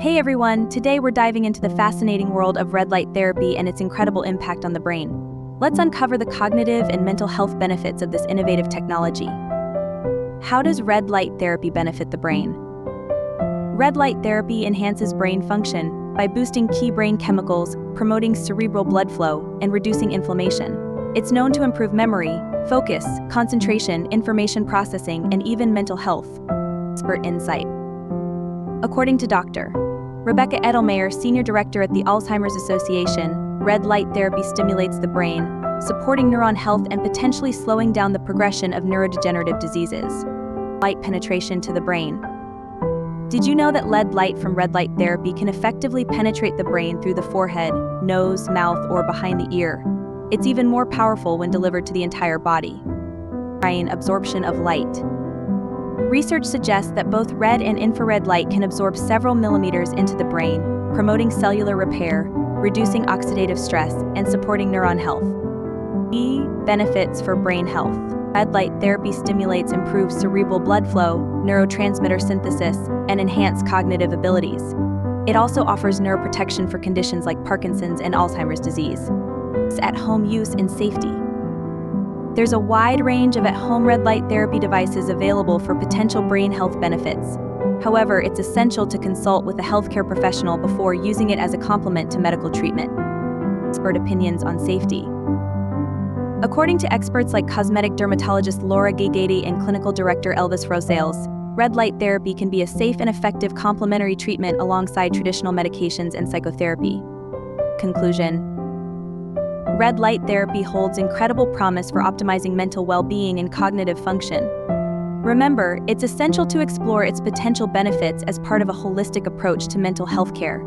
Hey everyone, today we're diving into the fascinating world of red light therapy and its incredible impact on the brain. Let's uncover the cognitive and mental health benefits of this innovative technology. How does red light therapy benefit the brain? Red light therapy enhances brain function by boosting key brain chemicals, promoting cerebral blood flow, and reducing inflammation. It's known to improve memory, focus, concentration, information processing, and even mental health. Expert insight. According to Dr. Rebecca Edelmayer, Senior Director at the Alzheimer's Association, red light therapy stimulates the brain, supporting neuron health and potentially slowing down the progression of neurodegenerative diseases. Light penetration to the brain. Did you know that LED light from red light therapy can effectively penetrate the brain through the forehead, nose, mouth, or behind the ear? It's even more powerful when delivered to the entire body. Brain absorption of light. Research suggests that both red and infrared light can absorb several millimeters into the brain, promoting cellular repair, reducing oxidative stress, and supporting neuron health. Benefits for brain health. Red light therapy stimulates improved cerebral blood flow, neurotransmitter synthesis, and enhanced cognitive abilities. It also offers neuroprotection for conditions like Parkinson's and Alzheimer's disease. At-home use and safety. There's a wide range of at-home red light therapy devices available for potential brain health benefits. However, it's essential to consult with a healthcare professional before using it as a complement to medical treatment. Expert opinions on safety. According to experts like cosmetic dermatologist Laura Gagady and clinical director Elvis Rosales, red light therapy can be a safe and effective complementary treatment alongside traditional medications and psychotherapy. Conclusion. Red light therapy holds incredible promise for optimizing mental well-being and cognitive function. Remember, it's essential to explore its potential benefits as part of a holistic approach to mental health care.